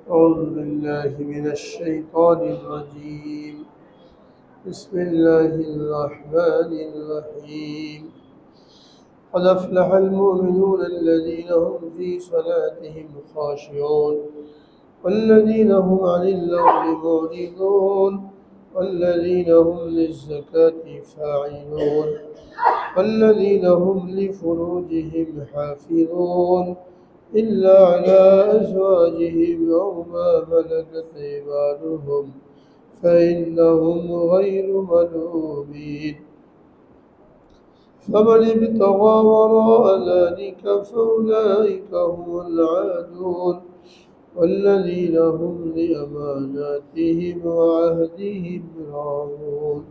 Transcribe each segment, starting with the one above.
أعوذ بالله من الشيطان الرجيم. بسم الله الرحمن الرحيم. قد أفلح المؤمنون الذين هم في صلاتهم خاشعون والذين هم عن اللغو معرضون والذين هم للزكاة فاعلون والذين هم لفروجهم حافظون إلا على أزواجهم أو ما ملكت أيمانهم فإنهم غير ملومين. فمن ابتغى وراء ذلك فأولئك هم العادون والذين هم لأماناتهم وعهدهم راعون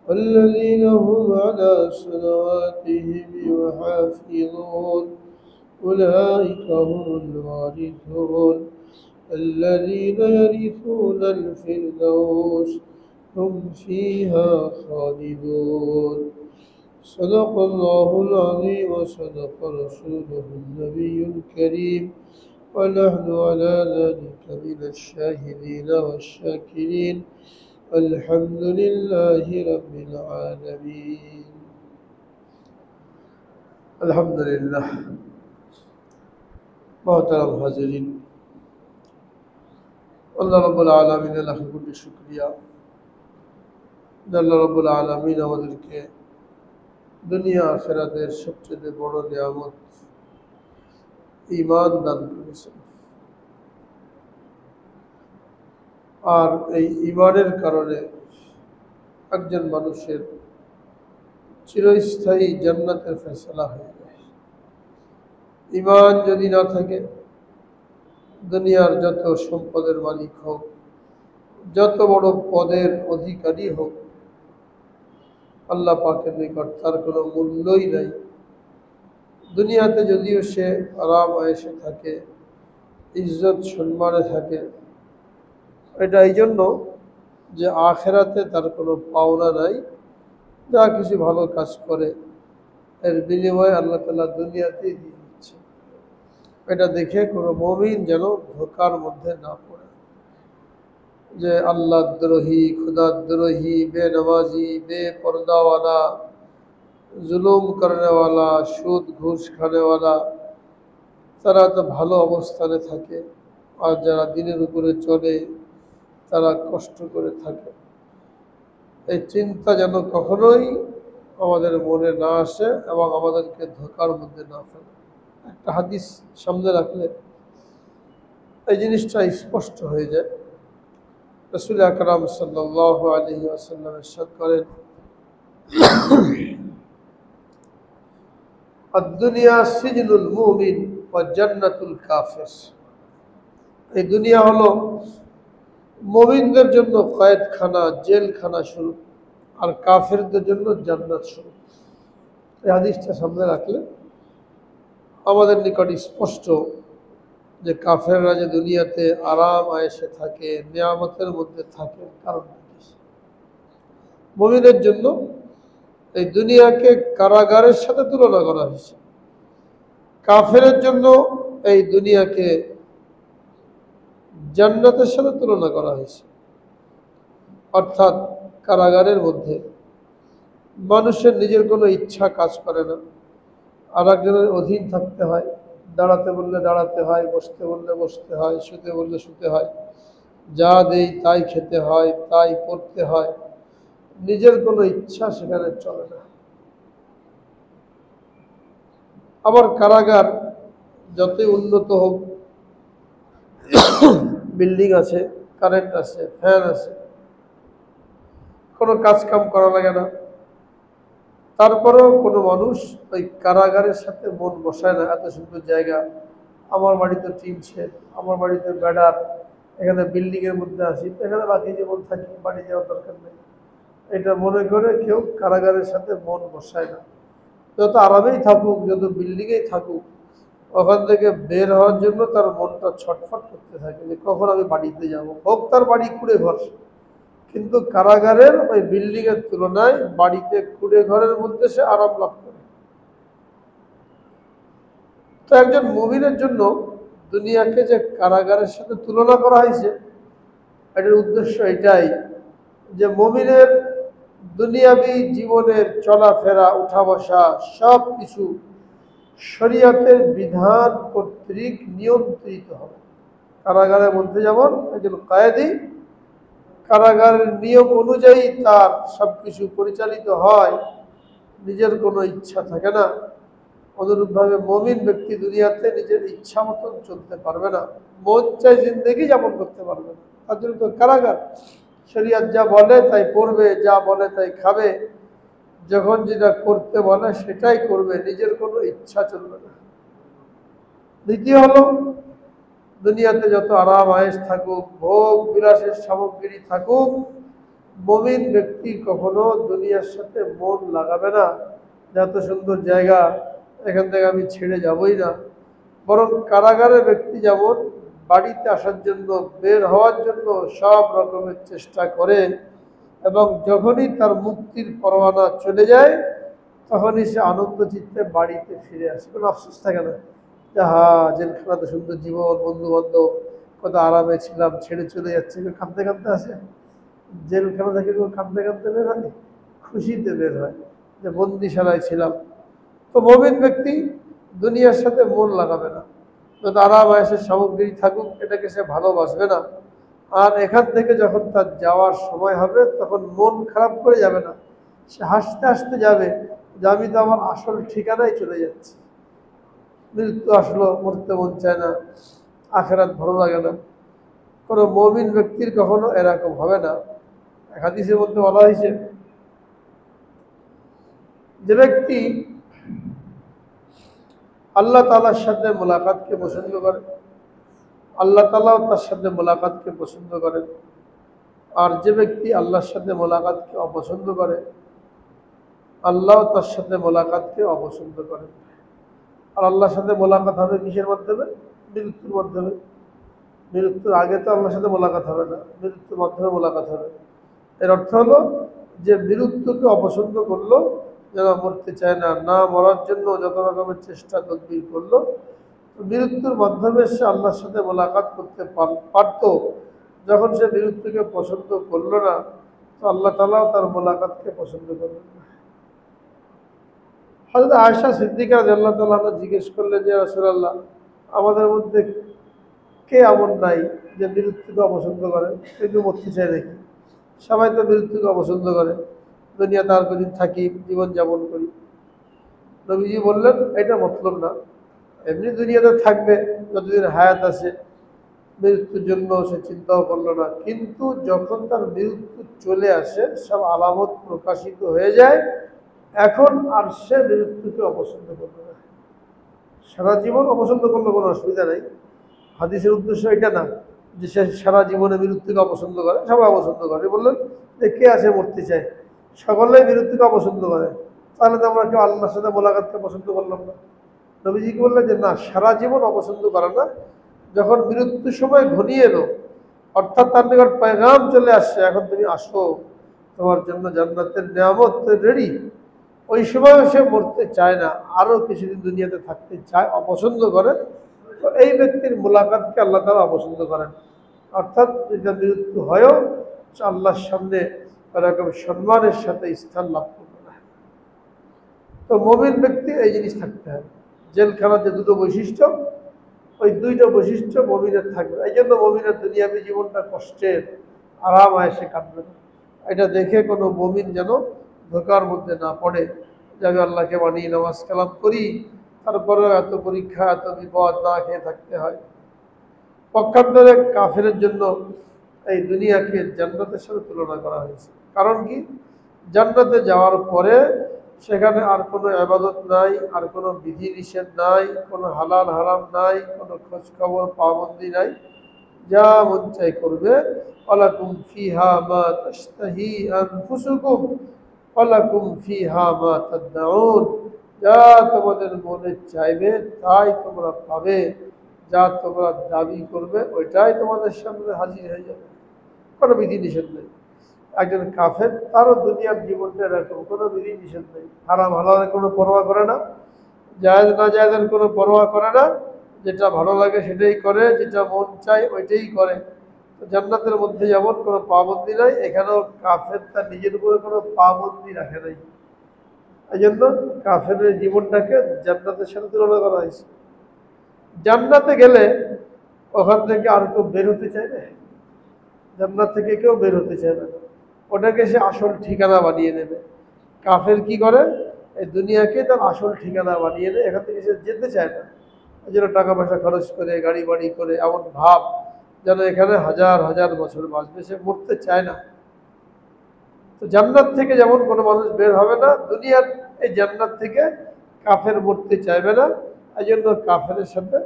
والذين هم على صلواتهم يحافظون أولئك هم الوارثون الذين يرثون الفردوس هم فيها خالدون. صدق الله العظيم وصدق رسوله النبي الكريم ونحن على ذلك من الشاهدين والشاكرين الحمد لله رب العالمين. الحمد لله. मोहतरम हाजिरीन, अल्लाह रब्बुल आलमीन लाख कोटि शुक्रिया আল্লাহ রব্বুল আলামিন আমাদেরকে দুনিয়া আখিরাতের সবচেয়ে বড় নিয়ামত ঈমান দান করেছেন। আর এই ঈমানের কারণে একজন মানুষের চিরস্থায়ী জান্নাতের ফয়সালা হয়ে যায়। ঈমান যদি না থাকে, দুনিয়ার যত সম্পদের মালিক হোক, যত বড় পদের অধিকারী হোক, আল্লাহ পাকের নিকট তার কোনো মূল্যই নাই। দুনিয়াতে যদিও সে আরাম আয়েশে থাকে, ইজ্জত সম্মানে থাকে, এটা এই জন্য যে আখিরাতে তার কোনো পাওনা নাই। যা কিছু ভালো কাজ করে এর বিনিময়ে আল্লাহ তাআলা দুনিয়াতেই দিয়ে দিচ্ছে। এটা দেখে কোনো মুমিন যেন ধোঁকার মধ্যে না পড়ে যে আল্লাহ দ্রোহী, খুদাদ্রোহী, বেনমাজি, বেপরদাওয়ালা, জুলুম করেনেওয়ালা, সুদ ঘুষ খানেওয়ালা তারা তো ভালো অবস্থানে থাকে, আর যারা দিনের উপরে চলে তারা কষ্ট করে থাকে। এই চিন্তা যেন কখনোই আমাদের মনে না আসে এবং আমাদেরকে ধোঁকার মধ্যে না ফেলে। একটা হাদিস সামনে রাখলে এই জিনিসটা স্পষ্ট হয়ে যায়। রাসূল আকরাম সাল্লাল্লাহু আলাইহি ওয়াসাল্লাম ইরশাদ করেন, আদ-দুনিয়া সিজনুল মুমিন ওয়া জান্নাতুল কাফির। এই দুনিয়া হলো মুমিনদের জন্য কয়েদখানা, জেলখানা স্বরূপ, আর কাফেরদের জন্য জান্নাত স্বরূপ। এই হাদিসটা সামনে রাখলে আমাদের নিকট স্পষ্ট যে কাফেররা যে দুনিয়াতে আরাম আয়েশে থাকে, নিয়ামতের মধ্যে থাকে, কারণ মুমিনের জন্য এই দুনিয়াকে কারাগারের সাথে তুলনা করা হয়েছে, কাফেরের জন্য এই দুনিয়াকে জান্নাতের সাথে তুলনা করা হয়েছে। অর্থাৎ কারাগারের মধ্যে মানুষের নিজের কোনো ইচ্ছা কাজ করে না, আর একজনের অধীন থাকতে হয়। দাঁড়াতে বললে দাঁড়াতে হয়, বসতে বললে বসতে হয়, শুতে বললে শুতে হয়, যা দেই তাই খেতে হয়, তাই পড়তে হয়। নিজের কোনো ইচ্ছা সেখানে চলে না। আবার কারাগার যতই উন্নত হোক, বিল্ডিং আছে, কারেন্ট আছে, ফ্যান আছে, কোনো কাজ কাম করা লাগে না, তারপরেও কোনো মানুষ ওই কারাগারের সাথে মন বসায় না। এত সুন্দর জায়গা, আমার বাড়িতে টিন শেড, আমার বাড়িতে বেড়ার, এখানে বিল্ডিংয়ের মধ্যে আসি, এখানে বাকি জীবন থাকি, বাড়ি যাওয়ার দরকার নেই, এটা মনে করে কেউ কারাগারের সাথে মন বসায় না। যত আরামেই থাকুক, যত বিল্ডিংয়েই থাকুক, ওখান থেকে বের হওয়ার জন্য তার মনটা ছটফট করতে থাকে যে কখন আমি বাড়িতে যাব। হোক তার বাড়ি কুড়ে ঘর, কিন্তু কারাগারের ওই বিল্ডিংয়ের তুলনায় বাড়িতে কুড়ে ঘরের মধ্যে সে আরাম লাভ করে। তো একজন মুমিনের জন্য দুনিয়াকে যে কারাগারের সাথে তুলনা করা হয়েছে, এটার উদ্দেশ্য এটাই যে মুমিনের দুনিয়াবী জীবনের চলাফেরা, উঠা বসা সব কিছু শরীয়তের বিধান কর্তৃক নিয়ন্ত্রিত হবে। কারাগারের মধ্যে যেমন একজন কয়েদি কারাগারের নিয়ম অনুযায়ী তার সবকিছু পরিচালিত হয়, নিজের কোনো ইচ্ছা থাকে না, অনুরূপভাবে মুমিন ব্যক্তি দুনিয়াতে নিজের ইচ্ছা মতন চলতে পারবে না, মন চাই জিন্দেগি যাপন করতে পারবে না। তার জন্য তো কারাগার। শরীয়ত যা বলে তাই পড়বে, যা বলে তাই খাবে, যখন যেটা করতে বলে সেটাই করবে, নিজের কোনো ইচ্ছা চলবে না। দ্বিতীয় হলো, দুনিয়াতে যত আরাম আয়েশ থাকুক, ভোগ বিলাসের সামগ্রী থাকুক, মুমিন ব্যক্তি কখনো দুনিয়ার সাথে মন লাগাবে না, যত সুন্দর জায়গা, এখান থেকে আমি ছেড়ে যাবই না। বরং কারাগারের ব্যক্তি যেমন বাড়িতে আসার জন্য, বের হওয়ার জন্য সব রকমের চেষ্টা করে, এবং যখনই তার মুক্তির পরোয়ানা চলে যায় তখনই সে আনন্দ চিত্তে বাড়িতে ফিরে আসে, কোনো আফসোস থাকে না যে হা জেলখানাতে সুন্দর জীবন, বন্ধু বান্ধব, কত আরামে ছিলাম, ছেড়ে চলে যাচ্ছে। কেউ কাঁদতে কাঁদতে আসে? জেলখানা থেকে কেউ কাঁদতে কাঁদতে বের হয়? খুশিতে বের হয় যে বন্দিশালায় ছিলাম। তো মুমিন ব্যক্তি দুনিয়ার সাথে মন লাগাবে না, যত আরাম আয়েশের সামগ্রী থাকুক এটাকে সে ভালোবাসবে না। আর এখান থেকে যখন তার যাওয়ার সময় হবে তখন মন খারাপ করে যাবে না, সে হাসতে হাসতে যাবে যে আমি তো আমার আসল ঠিকানায় চলে যাচ্ছি। মৃত্যু আসলো, মরতে মন চায় না, আখেরাত ভালো লাগে না। কোনো মুমিন ব্যক্তির কখনো এরকম হবে না। হাদিসের মধ্যে বলা হয়েছে, যে ব্যক্তি আল্লাহ তাআলার সাথে মোলাকাতকে পছন্দ করে, আল্লাহ তাআলাও তার সাথে মোলাকাতকে পছন্দ করেন। আর যে ব্যক্তি আল্লাহর সাথে মোলাকাতকে অপছন্দ করে, আল্লাহ তার সাথে মোলাকাতকে অপছন্দ করেন। আর আল্লাহর সাথে মোলাকাত হবে কিসের মাধ্যমে? মৃত্যুর মাধ্যমে। মৃত্যুর আগে তো আল্লাহর সাথে মোলাকাত হবে না, মৃত্যুর মাধ্যমে মোলাকাত হবে। এর অর্থ হলো যে মৃত্যুকে অপছন্দ করলো, যারা মরতে চায় না, না মরার জন্য যত রকমের চেষ্টা তদবির করলো, মৃত্যুর মাধ্যমে সে আল্লাহর সাথে মোলাকাত করতে পারত। যখন সে মৃত্যুকে পছন্দ করলো না, তো আল্লাহ তাআলাও তার মোলাকাতকে পছন্দ করলেন না। হযরত আয়েশা সিদ্দিকা রাদিয়াল্লাহু তাআলা আনহা জিজ্ঞেস করলেন, যে রাসূলুল্লাহ, আমাদের মধ্যে কে এমন নাই যে মৃত্যুকে অপছন্দ করে? কিন্তু মরতে চায় নাকি? সবাই তো মৃত্যুকে অপছন্দ করে, দুনিয়াতে আর কদিন থাকি, জীবনযাপন করি। নবীজি বললেন, এটা মতলব না। এমনি দুনিয়াতে থাকবে যতদিন হায়াত আছে, মৃত্যুর জন্য সে চিন্তাও করলো না, কিন্তু যখন তার মৃত্যু চলে আসে, সব আলামত প্রকাশিত হয়ে যায়, এখন আর সে মৃত্যুকে অপছন্দ করবে না। সারা জীবন অপছন্দ করলে কোনো অসুবিধা নেই। হাদিসের উদ্দেশ্য এটা না যে সে সারা জীবনে মৃত্যুকে অপছন্দ করে, সবাই অপছন্দ করে। বললেন যে কে আছে মরতে চায়? সকলেই মৃত্যুকে অপছন্দ করে, তাহলে তো আমরা কেউ আল্লাহর সাথে মোলাকাতকে পছন্দ করলাম না। নবীজি কি বললেন যে না, সারা জীবন অপছন্দ করে না, যখন মৃত্যুর সময় ঘনিয়ে এলো, অর্থাৎ তার নিকট পয়গাম চলে আসছে, এখন তুমি আসো, তোমার জন্য জান্নাতের নিয়ামত রেডি, ওই সময়ও সে মরতে চায় না, আরো কিছুদিন দুনিয়াতে থাকতে চায়, অপছন্দ করে, তো এই ব্যক্তির মোলাকাতকে আল্লাহ তাআলা অপছন্দ করেন। অর্থাৎ এটা মৃত্যু হয়েও আল্লাহর সামনে এরকম সম্মানের সাথে স্থান লাভ করবে না। তো মুমিন ব্যক্তি এই জিনিস থাকতে হবে। জেলখানার যে দুটো বৈশিষ্ট্য, ওই দুইটা বৈশিষ্ট্য মুমিনের থাকবে। এই জন্য মুমিনের দুনিয়াবী জীবনটা কষ্টের, আরাম আয়েশে কাটবে না। এটা দেখে কোনো মুমিন যেন ধোঁকার মধ্যে না পড়ে যে আমি আল্লাহকে মানি, নামাজ কালাম করি, তারপরেও এত পরীক্ষা, এত বিপদ, না খেয়ে থাকতে হয়। পক্ষান্তরে কাফেরের জন্য এই দুনিয়াকে জান্নাতের সাথে তুলনা করা হয়েছে। কারণ কি? জান্নাতে যাওয়ার পরে সেখানে আর কোনো ইবাদত নাই, আর কোনো বিধি নিষেধ নাই, কোনো হালাল হারাম নাই, কোনো খোঁজ খবর পাবন্দি নাই, যা মন চাই করবে। ওয়ালাকুম ফিহা মা তাশতাহি আনফুসুকুম ওয়ালাকুম ফিহা মা তাদউন, যা তোমাদের মনে চাইবে তাই তোমরা পাবে, যা তোমরা দাবি করবে ওইটাই তোমাদের সামনে হাজির হয়ে যাবে, কোনো বিধি নিষেধ নেই। একজন কাফের, তারও দুনিয়ার জীবনটা এরকম, কোনো বিধি নিষেধ নেই, হারাম হালালের কোনো পরোয়া করে না, জায়েজ না জায়েজের কোনো পরোয়া করে না, যেটা ভালো লাগে সেটাই করে, যেটা মন চায় ওইটাই করে। তো জান্নাতের মধ্যে যেমন কোনো পাবন্দি নাই, এখানেও কাফের তার নিজের উপরে কোনো পাবন্দি রাখে নাই। এই জন্য কাফের জীবনটাকে জান্নাতের সাথে তুলনা করা হয়েছে। জান্নাতে গেলে ওখান থেকে আর কেউ বের হতে চায় না, জান্নাত থেকে কেউ বের হতে চায় না, ওটাকে সে আসল ঠিকানা বানিয়ে নেবে। কাফের কি করে, এই দুনিয়াকে তার আসল ঠিকানা বানিয়ে নেয়, এখান থেকে সে যেতে চায় না। এই জন্য টাকা পয়সা খরচ করে, গাড়ি বাড়ি করে, এমন ভাব যেন এখানে হাজার হাজার বছর বাঁচবে, সে মরতে চায় না। তো জান্নাত থেকে যেমন কোনো মানুষ বের হবে না, দুনিয়ার এই জান্নাত থেকে কাফের মরতে চাইবে না। এই জন্য কাফের সাথে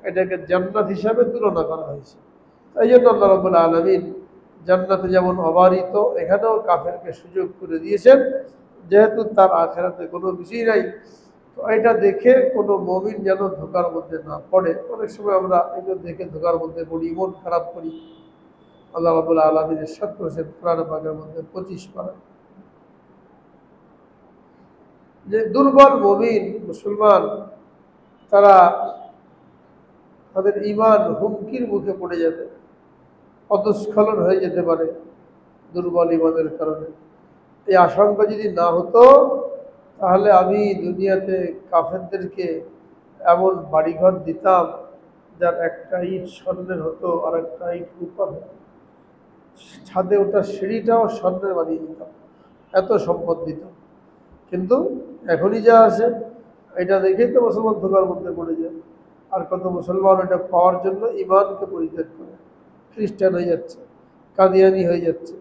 এটাকে জান্নাত হিসাবে তুলনা করা হয়েছে। এই জন্য আল্লাহ রাব্বুল আলামিন জান্নাতে যেমন অবারিত, এখানেও কাফেরকে সুযোগ করে দিয়েছেন, যেহেতু তার আখেরাতে কোনো কিছুই নাই। তো এটা দেখে কোনো মুমিন যেন ধোঁকার মধ্যে না পড়ে। অনেক সময় আমরা এগুলো দেখে ধোঁকার মধ্যে পড়ি, মন খারাপ করি। আল্লাহ রাব্বুল আলামিন ইরশাদ করেছেন কোরআন পাকের মধ্যে 25 পারা, যে দুর্বল মুমিন মুসলমান তারা তাদের ঈমান হুমকির মুখে পড়ে যাবে, পদস্খলন হয়ে যেতে পারে দুর্বল ঈমানের কারণে। এই আশঙ্কা যদি না হতো, তাহলে আমি দুনিয়াতে কাফেরদেরকে এমন বাড়িঘর দিতাম যার একটা ইট স্বর্ণের হতো আর একটা ইট রূপার হতো, ছাদে ওটা সিঁড়িটাও স্বর্ণের বানিয়ে দিতাম, এত সম্পদ দিতাম। কিন্তু এখনই যা আছে এটা দেখেই তো মুসলমান ধোকার মধ্যে পড়ে যায়। আর কত মুসলমান এটা পাওয়ার জন্য ইমানকে পরিত্যাগ করে খ্রিস্টান হয়ে যাচ্ছে, কাদিয়ানি হয়ে যাচ্ছে,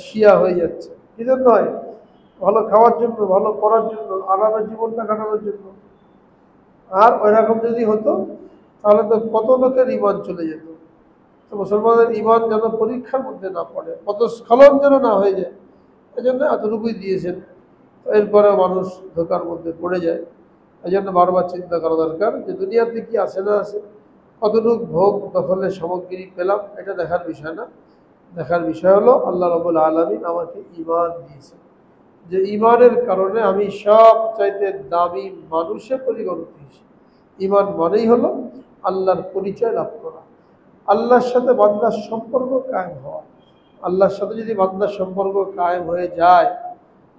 শিয়া হয়ে যাচ্ছে। কি জন্য হয়? ভালো খাওয়ার জন্য, ভালো করার জন্য, আরামের জীবনটা কাটানোর জন্য। আর ওই রকম যদি হতো তাহলে তো কত লোকের ইমান চলে যেত। তো মুসলমানের ইমান যেন পরীক্ষার মধ্যে না পড়ে, পদস্খলন যেন না হয়ে যায়, এই জন্য এতটুকুই দিয়েছেন। তো এরপরেও মানুষ ধোকার মধ্যে পড়ে যায়। এই জন্য বারবার চিন্তা করা দরকার যে দুনিয়াতে কি আছে না আছে, কতটুকু ভোগ দখলের সামগ্রী পেলাম, এটা দেখার বিষয় না। দেখার বিষয় হলো আল্লাহ রাব্বুল আলামিন আমাকে ঈমান দিয়েছেন, যে ঈমানের কারণে আমি সব চাইতে দামি মানুষে পরিগণিত হয়েছি। ঈমান মানেই হলো আল্লাহর পরিচয় লাভ করা, আল্লাহর সাথে বান্দার সম্পর্ক কায়েম হওয়া। আল্লাহর সাথে যদি বান্দার সম্পর্ক কায়েম হয়ে যায়,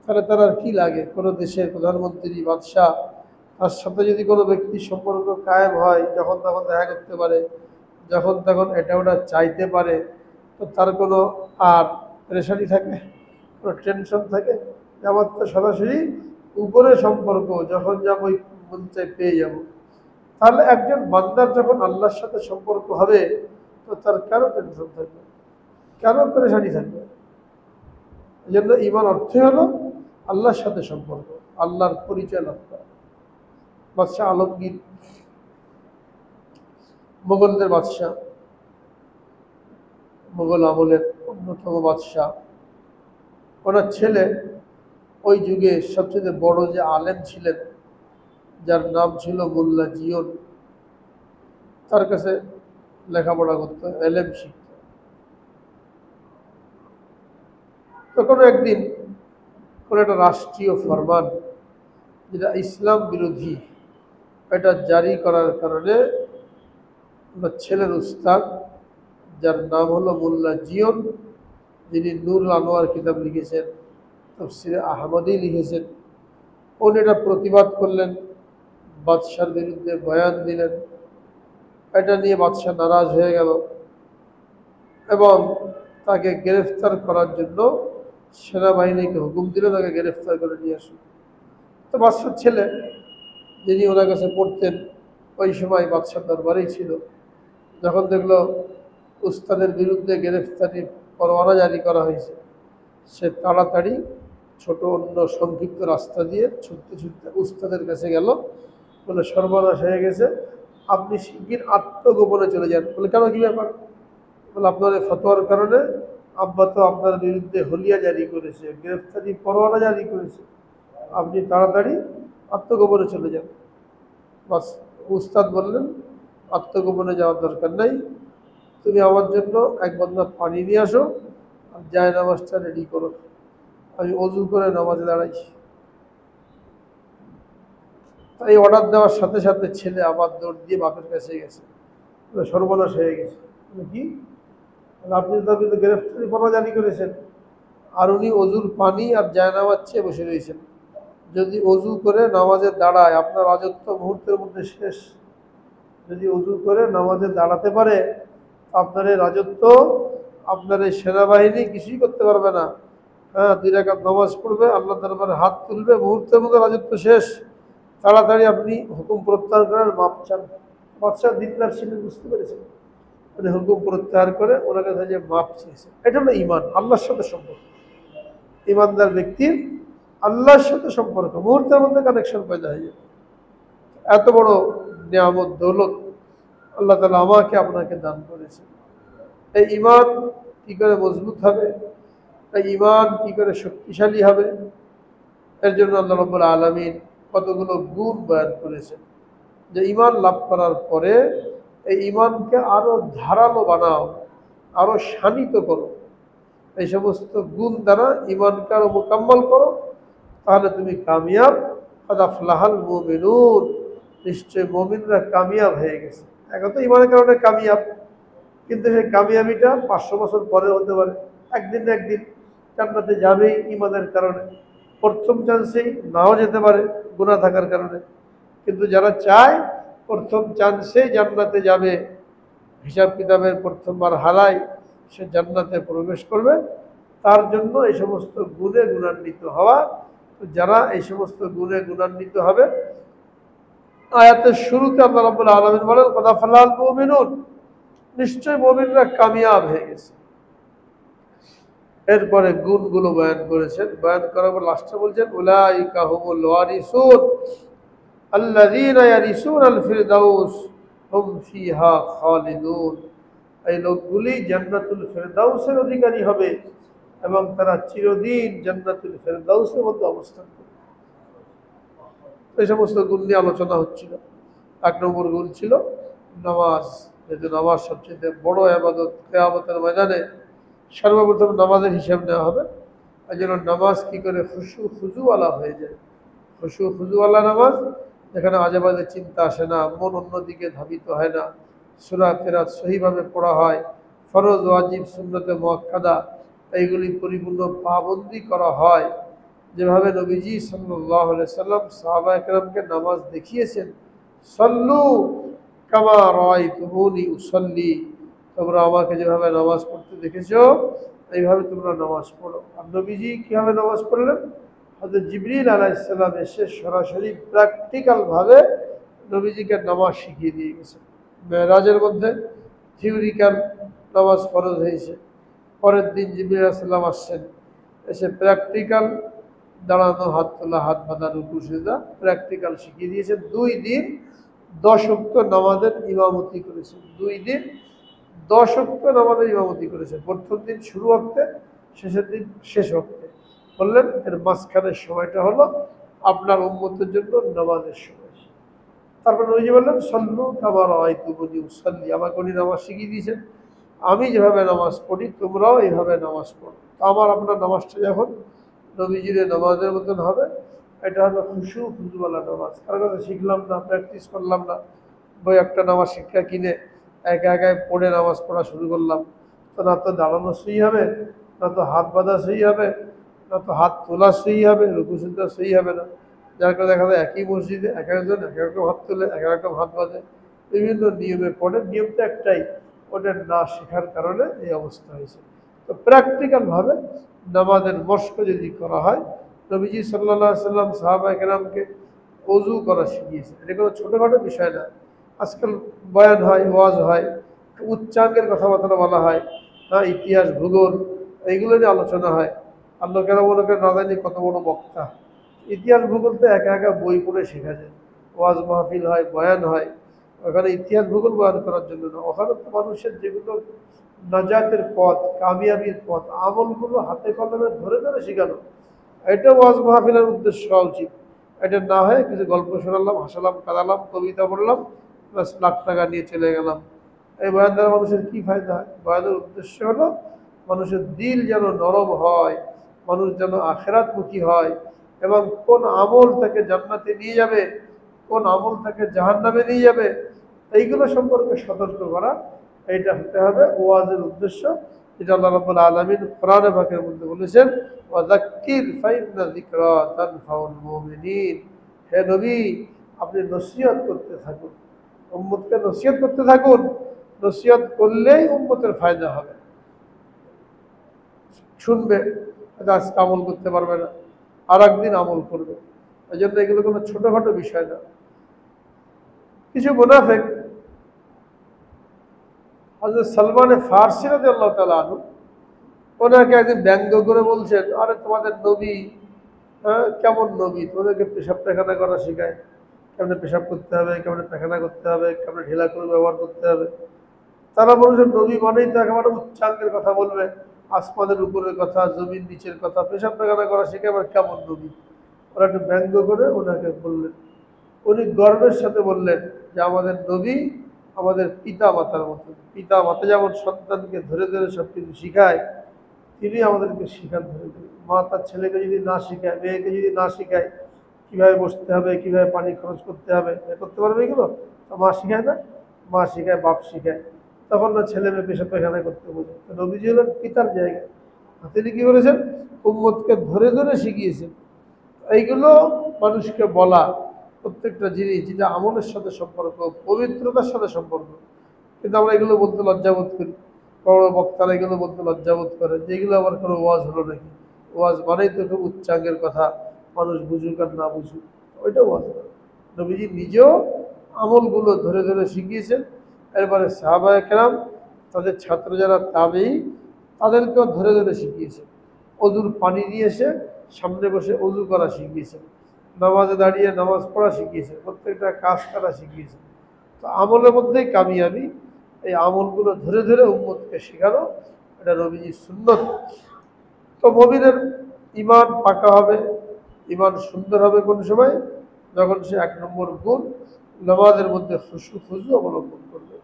তাহলে তার আর কি লাগে? কোনো দেশের প্রধানমন্ত্রী, বাদশাহ, তার সাথে যদি কোনো ব্যক্তির সম্পর্ক কায়েম হয়, যখন তখন দেখা করতে পারে, যখন তখন এটা ওটা চাইতে পারে, তো তার কোনো আর পেরেশানি থাকে, কোনো টেনশন থাকে? আমার তো সরাসরি উপরে সম্পর্ক, যখন যাবো মন চাই পেয়ে যাব। তাহলে একজন বান্দার যখন আল্লাহর সাথে সম্পর্ক হবে, তো তার কেন টেনশন থাকবে, কেন পেরেশানি থাকবে? এই জন্য ঈমান অর্থই হলো আল্লাহর সাথে সম্পর্ক, আল্লাহর পরিচয় লাভ করা। বাদশাহ আলমগীর, মোগলদের বাদশাহ, মোগল আমলের অন্যতম বাদশাহ, ওনার ছেলে ওই যুগে সবচেয়ে বড় যে আলেম ছিলেন, যার নাম ছিল মোল্লা জিয়ন, তার কাছে লেখাপড়া করতো, এলেম শিখত। তখন একদিন কোনো একটা রাষ্ট্রীয় ফরমান, যেটা ইসলাম বিরোধী, এটা জারি করার কারণে ওনার ছেলের উস্তাদ, যার নাম হলো মোল্লা জিয়ন, যিনি নূর আনোয়ার কিতাব লিখেছেন, তাফসিরে আহমদী লিখেছেন, উনি এটা প্রতিবাদ করলেন, বাদশার বিরুদ্ধে বয়ান দিলেন। এটা নিয়ে বাদশাহ নারাজ হয়ে গেল এবং তাকে গ্রেফতার করার জন্য সেনাবাহিনীকে হুকুম দিল, তাকে গ্রেফতার করে নিয়ে আসুন। তো বাদশার ছেলে, যিনি ওনার কাছে পড়তেন, ওই সময় বাদশার দরবারেই ছিল, যখন দেখলো উস্তাদের বিরুদ্ধে গ্রেফতারি পরোয়ানা জারি করা হয়েছে, সে তাড়াতাড়ি ছোট অন্য সংক্ষিপ্ত রাস্তা দিয়ে ছুটতে ছুটতে উস্তাদের কাছে গেল, বলে সর্বনাশ হয়ে গেছে, আপনি শিগগির আত্মগোপনে চলে যান। বলে কেন, কি ব্যাপার? বলে আপনার এই ফতোয়ার কারণে আব্বা তো আপনার বিরুদ্ধে হলিয়া জারি করেছে, গ্রেফতারি পরোয়ানা জারি করেছে, আপনি তাড়াতাড়ি আত্মগোপনে চলে যান। বাস, উস্তাদ বললেন আত্মগোপনে যাওয়ার দরকার নাই, তুমি আমার জন্য এক বন্দা পানি নিয়ে আসো আর জায় নামাজটা রেডি করো, আমি অজু করে নামাজে দাঁড়াইছি। এই অর্ডার দেওয়ার সাথে সাথে ছেলে আবার দৌড় দিয়ে বাপের কাছে গেছে, সর্বনাশ হয়ে গেছে। কি আপনি তো গ্রেফতারি পরোয়া জারি করেছেন, আর উনি অজুর পানি আর জায়নামাজ চেয়ে বসে রয়েছেন। যদি অজু করে নামাজে দাঁড়ায় আপনার রাজত্ব মুহূর্তের মধ্যে শেষ। যদি অজু করে নামাজে দাঁড়াতে পারে আপনার এই রাজত্ব, আপনার এই সেনাবাহিনী কিছুই করতে পারবে না। হ্যাঁ, 2 রাকাত নামাজ পড়বে, আল্লাহ দরবারে হাত তুলবে, মুহূর্তের মধ্যে রাজত্ব শেষ। তাড়াতাড়ি আপনি হুকুম প্রত্যাহার করার মাপ চান। বাদশাহ দিনদার ছিলেন, বুঝতে পেরেছেন, মানে হুকুম প্রত্যাহার করে ওনার কাছে যে মাপ চেয়েছে। এটা হলো ইমান, আল্লাহর সাথে সম্পর্ক। ইমানদার ব্যক্তির আল্লাহর সাথে সম্পর্ক মুহূর্তের মধ্যে কানেকশন পয়দা হয়ে যাবে। এত বড় নিয়ামত দৌলত আল্লাহ তাআলা আমাকে আপনাকে দান করেছে। এই ইমান কি করে মজবুত হবে, এই ইমান কি করে শক্তিশালী হবে, এর জন্য আল্লাহ রাব্বুল আলামিন কতগুলো গুণ বয়ান করেছেন। যে ইমান লাভ করার পরে এই ইমানকে আরো ধারালো বানাও, আরো শানিত করো, এই সমস্ত গুণ দ্বারা ইমানকে আরো মোকাম্মল করো, তাহলে তুমি কামিয়াব। কাদ আফলাহাল মুমিনুন, নিশ্চয় মুমিনরা কামিয়াব হয়ে গেছে। এখন তো ইমানের কারণে কামিয়াব, কিন্তু সেই কামিয়াবিটা 500 বছর পরে হতে পারে, একদিন না একদিন জান্নাতে যাবেই ইমানের কারণে। প্রথম চান্সেই নাও যেতে পারে গুনাহ থাকার কারণে, কিন্তু যারা চায় প্রথম চান্সেই জান্নাতে যাবে, হিসাব কিতাবের প্রথমবার হালাই সে জান্নাতে প্রবেশ করবে, তার জন্য এই সমস্ত গুণে গুণান্বিত হওয়া। যারা এই সমস্ত গুণে গুণান্বিত হবে, আয়াতের শুরুতে আল্লাহ রাব্বুল আলামিন বলেন কাদ আফলাহাল মুমিনুন, নিশ্চয় মুমিনরা কামিয়াব হয়ে গেছে। এরপরে গুণগুলো বয়ান করেছেন, বয়ান করার পর লাস্টে বলছেন উলাইকা হুমুল ওয়ারিসুন আল্লাযীনা ইয়ারিসুনাল ফিরদাউস হুম ফিহা খালিদুন, এই লোকগুলি জান্নাতুল ফিরদাউসের অধিকারী হবে এবং তারা চিরদিন জান্নাতুল ফিরদাউসের মধ্যে অবস্থান করবে। এই সমস্ত গুণ নিয়ে আলোচনা হচ্ছিল। 1 নম্বর গুণ ছিল নামাজ, যেহেতু নামাজ সবচেয়ে বড় ইবাদত, কিয়ামতের ময়দানে সর্বপ্রথম নামাজের হিসাব নেওয়া হবে। এই জন্য নামাজ কি করে খুশু খুজুওয়ালা হয়ে যায়, খুশু খুজুওয়ালা নামাজ, যেখানে আজে বাজে চিন্তা আসে না, মন অন্যদিকে ধাবিত হয় না, সূরা কেরাত সহিভাবে পড়া হয়, ফরজ ওয়াজিব সুন্নতে মুআক্কাদা এইগুলি পরিপূর্ণ পাবন্দি করা হয়, যেভাবে নবীজি সাল্লাল্লাহু আলাইহি সাল্লাম সাহাবায়ে কেরামকে নামাজ দেখিয়েছেন। সল্লু কামা রাআইতুমুনি উসাল্লি, তোমরা আমাকে যেভাবে নামাজ পড়তে দেখেছো এইভাবে তোমরা নামাজ পড়ো। আর নবীজি কীভাবে নামাজ পড়লেন, হযরত জিবরিল আলাইহিস সালাম এসে সরাসরি প্র্যাকটিক্যালভাবে নবীজিকে নামাজ শিখিয়ে দিয়ে গেছে। মেরাজের মধ্যে থিওরিক্যাল নামাজ ফরজ হয়েছে, পরের দিন জিবরিল আলাইহিস সালাম আসছেন, এসে প্র্যাকটিক্যাল দাঁড়ানো, হাত তোলা, হাত বাঁধা, রুকু সিজদা প্র্যাকটিক্যাল শিখিয়ে দিয়েছেন। 2 দিন 10 ওয়াক্ত নামাজের ইমামতি করেছেন, 2 দিন 10 ওয়াক্ত নামাজের ইমামতি করেছেন। প্রথম দিন শুরু ওয়াক্তে, শেষের দিন শেষ ওয়াক্তে। বললেন এর মাঝখানের সময়টা হলো আপনার উম্মতের জন্য নামাজের সময়। তারপর নবীজি বললেন সল্লু কামা রাআইতুমুনি উসাল্লি, আমাকে উনি নামাজ শিখিয়ে দিয়েছেন, আমি যেভাবে নামাজ পড়ি তোমরাও এইভাবে নামাজ পড়ো। তো আমার আপনার নামাজটা যখন নবীজির নামাজের মতন হবে, এটা হলো খুশু খুজুওয়ালা নামাজ। কারো কাছে শিখলাম না, প্র্যাকটিস করলাম না, বই একটা নামাজ শিক্ষা কিনে একা একাই পড়ে নামাজ পড়া শুরু করলাম, তো না তো দাঁড়ানো সই হবে, না তো হাত বাঁধা সই হবে, না তো হাত তোলা সই হবে, রুকু সিজদা সই হবে না। যার কারণে দেখা যায় একই মসজিদে এক একজন এক এক রকম হাত তোলে, এক এক রকম হাত বাঁধে, বিভিন্ন নিয়মে পড়ে, নিয়ম তো একটাই, ওটা না শেখার কারণে এই অবস্থা হয়েছে। তো প্র্যাকটিক্যালভাবে নামাজের মশক যদি করা হয়, নবীজি সাল্লাল্লাহু আলাইহি সাল্লাম সাহাবায়ে কেরামকে ওযু করা শিখিয়েছে। এটা কোনো ছোটোখাটো বিষয় না। আজকাল বয়ান হয়, ওয়াজ হয়, উচ্চাঙ্গের কথাবার্তা বলা হয়, হ্যাঁ, ইতিহাস ভূগোল এইগুলো নিয়ে আলোচনা হয়। আর লোকেরা মনে করে না জানি কত বড় বক্তা। ইতিহাস ভূগোল তো একা একা বই পড়ে শেখা যায়। ওয়াজ মাহফিল হয়, বয়ান হয়, ওখানে ইতিহাস ভূগোল বয়ান করার জন্য না, ওখানে তো মানুষের যেগুলো নাজাতের পথ, কামিয়াবির পথ, আমলগুলো হাতে কলমে ধরে ধরে শেখানো, এটা ওয়াজ মাহফিলের উদ্দেশ্য হওয়া উচিত। এটা না হয় কিছু গল্প শোনালাম, হাসালাম, কাঁদালাম, কবিতা পড়লাম, প্লাস লাখ টাকা নিয়ে চলে গেলাম। এই বয়ান দ্বারা মানুষের কী ফায়দা হয়? বয়ানের উদ্দেশ্য হলো মানুষের দিল যেন নরম হয়, মানুষ যেন আখেরাতমুখী হয়, এবং কোন আমল তাকে জান্নাতে নিয়ে যাবে, কোন আমল তাকে জাহান্নামে নিয়ে যাবে, এইগুলো সম্পর্কে সতর্ক করা, এইটা হতে হবে ওয়াজের উদ্দেশ্য। যেটা আল্লাহ রাব্বুল আলামিন কোরআনে পাকের মধ্যে বলেছেন, ওয়াযাক্কির ফাইন্না যিকরা তানফাউল মুমিনিন। হে নবী, আপনি নসিহত করতে থাকুন, উম্মতকে নসিহত করতে থাকুন। নসিহত করলেই উম্মতের ফায়দা হবে। শুনবে, আজকে আমল করতে পারবে না, আর একদিন আমল করবে। এই জন্য এগুলো কোনো ছোটখাটো বিষয় না। কিছু মুনাফিক হযরত সালমান ফারসি রাদিয়াল্লাহু তাআলা আনহু ওনাকে একদিন ব্যঙ্গ করে বলছেন, আরে তোমাদের নবী কেমন নবী, তোমাদেরকে পেশাব পায়খানা করা শেখায়, কেমনে পেশাব করতে হবে, কেমনে পায়খানা করতে হবে, কেমনে ঢিলা করে ব্যবহার করতে হবে। তারা বলছেন নবী মানেই তো একেবারে উচ্চাঙ্গের কথা বলবে, আসমানের উপরের কথা, জমির নিচের কথা, পেশাব পায়খানা করা শেখে আবার কেমন নবী। ওরা একটু ব্যঙ্গ করে ওনাকে বললেন। উনি গর্বের সাথে বললেন যে আমাদের নবী আমাদের পিতা মাতার মতো। পিতা মাতা যেমন সন্তানকে ধরে ধরে সব কিছু শিখায়, তিনি আমাদেরকে শিখান ধরে ধরে। মা তার ছেলেকে যদি না শিখায়, মেয়েকে যদি না শিখায় কীভাবে বসতে হবে, কীভাবে পানি খরচ করতে হবে, করতে পারবে এগুলো? তো মা শিখায় না? মা শিখায়, বাপ শিখায়, তখন না ছেলে মেয়ে পেশা পায়খানা করতে বোঝে। তো নবীজি হলেন পিতার জায়গায়, তিনি কি করেছেন? উম্মতকে ধরে ধরে শিখিয়েছেন। এইগুলো মানুষকে বলা, প্রত্যেকটা জিনিস যেটা আমলের সাথে সম্পর্ক, পবিত্রতার সাথে সম্পর্ক, কিন্তু আমরা এগুলো বলতে লজ্জাবোধ করি। বড় বক্তারা এগুলো বলতে লজ্জাবোধ করে যে এগুলো আবার কোনো ওয়াজ হলো নাকি? ওয়াজ মানেই তো খুব উচ্চাঙ্গের কথা, মানুষ বুঝুক আর না বুঝুক, ওইটা ওয়াজ না। নবীজি নিজেও আমলগুলো ধরে ধরে শিখিয়েছেন। এরপরে সাহাবায়ে কেরাম, তাদের ছাত্র যারা তাবেঈ, তাদেরকেও ধরে ধরে শিখিয়েছেন। অজুর পানি নিয়ে এসে সামনে বসে অজু করা শিখিয়েছেন, নামাজে দাঁড়িয়ে নামাজ পড়া শিখিয়েছেন, প্রত্যেকটা কাজ করা শিখিয়েছেন। তো আমলের মধ্যেই কামিয়াবি। এই আমলগুলো ধরে ধরে উম্মতকে শেখানো, এটা নবীজির সুন্নত। তো মুমিনের ঈমান পাকা হবে, ঈমান সুন্দর হবে কোন সময়? যখন সে ১ নম্বর গুণ নামাজের মধ্যে খুশু অবলম্বন করবে।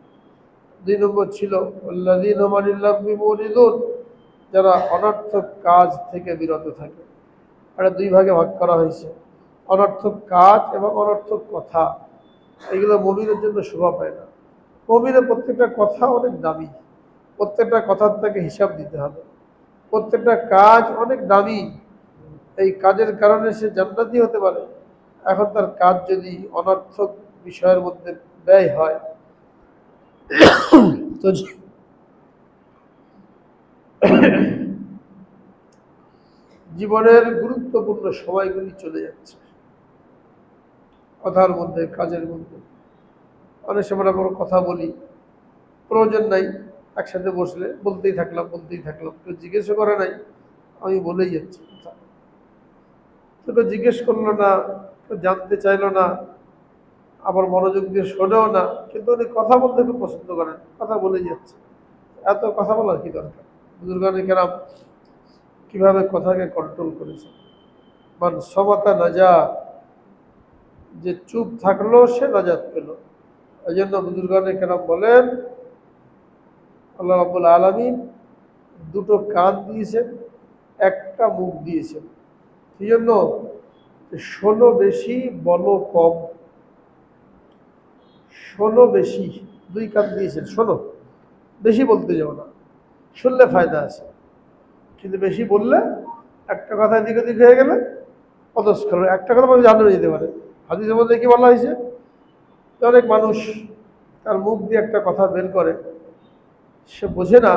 ২ নম্বর ছিল আল্লাযীনা আনিল লাগবি মুরিদুন, যারা অনর্থক কাজ থেকে বিরত থাকে। এটা ২ ভাগে ভাগ করা হয়েছে, অনর্থক কাজ এবং অনর্থক কথা। এগুলো মুমিনের জন্য শোভা পায় না। মুমিনের প্রত্যেকটা কথা অনেক দামি, প্রত্যেকটা কথার তাকে হিসাব দিতে হবে, প্রত্যেকটা কাজ অনেক দামি। এই কাজের কারণে সে জান্নাতি হতে পারে। এখন তার কাজ যদি অনর্থক বিষয়ের মধ্যে ব্যয় হয়, তো জীবনের গুরুত্বপূর্ণ সময়গুলি চলে যাচ্ছে কথার মধ্যে, কাজের মধ্যে। অনেক সময় আমরা কথা বলি, প্রয়োজন নাই, একসাথে বসলে বলতেই থাকলাম, কেউ জিজ্ঞেস করে নাই, আমি বলেই যাচ্ছি কথা। কেউ জিজ্ঞেস করলো না, কেউ জানতে চাইলো না, আবার মনোযোগ দিয়ে শোনেও না, কিন্তু উনি কথা বলতে খুব পছন্দ করেন, কথা বলেই যাচ্ছে। এত কথা বলার কি দরকার? বুজুর্গানে কেরাম কিভাবে কথাকে কন্ট্রোল করেছে। মান সমাতা নাজা, যে চুপ থাকলো সে নাজাত পেল। এই জন্য বুজুর্গানে কেরাম বলেন, আল্লাহ রাব্বুল আলামিন 2টো কান দিয়েছেন, একটা মুখ দিয়েছেন। সেই জন্য শোনো বেশি, বলো কম। শোনো বেশি, 2 কান দিয়েছেন, শোনো বেশি, বলতে যাও না, শুনলে ফায়দা আছে, কিন্তু বেশি বললে একটা কথা এদিক ওদিক হয়ে গেলে অতস্কর, একটা কথা মানুষ জানে যেতে পারে। হাদিসের মধ্যে কি বলা হয়েছে? অনেক মানুষ তার মুখ দিয়ে একটা কথা বের করে, সে বোঝে না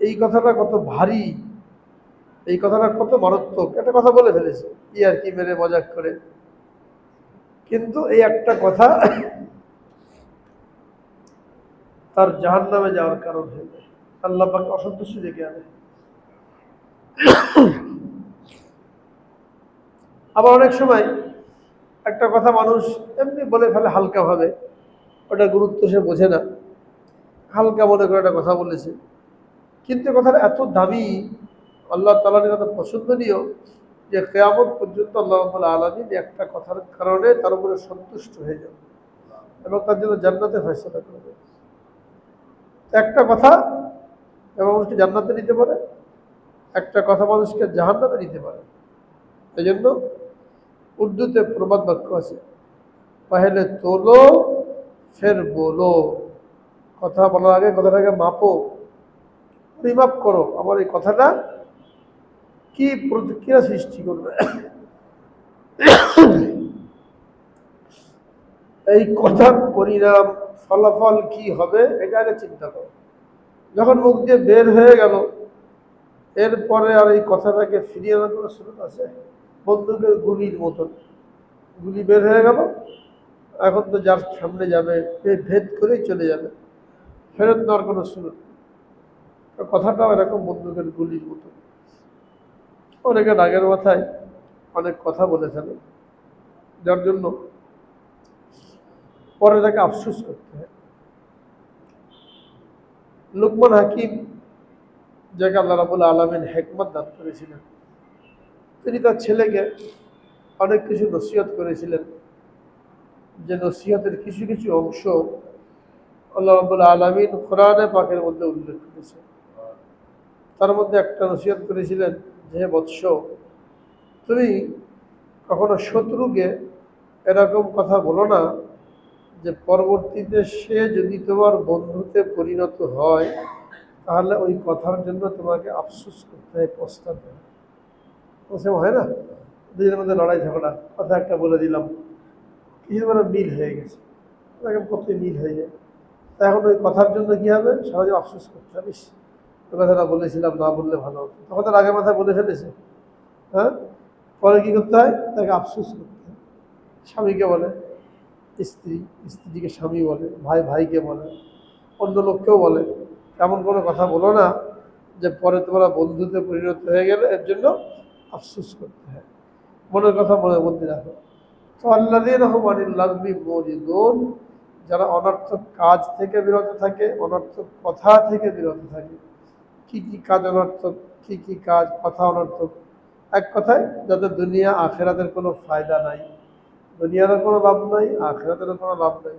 এই কথাটা কত ভারী, এই কথাটা কত মারাত্মক। একটা কথা বলে ফেলেছে আর কি মেরে মজাক করে, কিন্তু এই একটা কথা তার জাহান্নামে যাওয়ার কারণ হয়ে যায়, আল্লাহ পাক অসন্তুষ্ট ডেকে আনে। আবার অনেক সময় একটা কথা মানুষ এমনি বলে ফেলে হালকাভাবে, ওটা গুরুত্ব সে বোঝে না, হালকা মনে করে একটা কথা বলেছে, কিন্তু কথাটা এত দামি, আল্লাহ তাআলার কাছে পছন্দনীয়, যে কিয়ামত পর্যন্ত আল্লাহ রাব্বুল আলামিন একটা কথার কারণে তার উপরে সন্তুষ্ট হয়ে যাবে এবং তার জন্য জান্নাতে ফয়সালা করবে। একটা কথা মানুষকে জান্নাতে নিতে পারে, একটা কথা মানুষকে জাহান্নামে নিতে পারে। এই জন্য উর্দুতে প্রবাদ বাক্য আছে, पहले तोलो फिर बोलो। কথা বলার আগে কথাটাকে মাপো, পরিমাপ করো আমার এই কথাটা কি প্রতিক্রিয়া সৃষ্টি করবে, এই কথার পরিণাম ফলাফল কি হবে এটা আগে চিন্তা করো। যখন মুখ দিয়ে বের হয়ে গেল এরপরে আর এই কথাটাকে ফিরিয়ে আনার কোনো সুযোগ আছে? বন্দুকের গুলির মতন গুলি বের হয়ে গেল, এখন তো যার সামনে যাবে ভেদ করেই চলে যাবে, ফেরত নেওয়ার কোনো সুযোগ। কথাটাও এরকম বন্দুকের গুলির মতন। অনেকে রাগের মাথায় অনেক কথা বলে ফেলে, যার জন্য পরে তাকে আফসোস করতে হয়। লুকমান হাকিম, যাকে আল্লাহ রাব্বুল আলামিন হিকমত দান করেছিলেন, তিনি তার ছেলেকে অনেক কিছু নসিহত করেছিলেন, যে নসিহতের কিছু কিছু অংশ আল্লাহ রাব্বুল আলামিন কোরআনে পাকের মধ্যে উল্লেখ করেছেন। তার মধ্যে একটা নসিহত করেছিলেন যে, হে বৎস, তুমি কখনো শত্রুকে এরকম কথা বলো না যে পরবর্তীতে সে যদি তোমার বন্ধুতে পরিণত হয় তাহলে ওই কথার জন্য তোমাকে আফসোস করতে হয়, পস্তাতে হয়। হয় না, দুজনের মধ্যে লড়াই ঝগড়া, কথা একটা বলে দিলাম, কিছু মানে মিল হয়ে গেছে, কতই মিল হয়ে যায়, তা এখন ওই কথার জন্য কি হবে, সহজে আফসোস করতে হবে, ওই কথাটা বলেছিলাম, না বললে ভালো হতো, তখন তার আগে মাথায় বলে ফেলেছে। হ্যাঁ, পরে কি করতে হয়, তাকে আফসোস করতে হয়। স্বামীকে বলে স্ত্রী, স্ত্রীকে স্বামী বলে, ভাই ভাইকে বলে, অন্য লোককেও বলে, এমন কোনো কথা বলো না যে পরে তোমরা বন্ধুতে পরিণত হয়ে গেলে এর জন্য আফসোস করতে হয়। মনের কথা মনের মধ্যে রাখো। তো আল্লাযীনা হুম আনিল লাগবি মুরিদুন, যারা অনর্থক কাজ থেকে বিরত থাকে, অনর্থক কথা থেকে বিরত থাকে। কি কি কাজ অনর্থক, কি কি কাজ কথা অনর্থক? এক কথায়, যাদের দুনিয়া আখেরাতের কোনো ফায়দা নাই, দুনিয়ারও কোনো লাভ নাই, আখেরাতেরও কোনো লাভ নাই।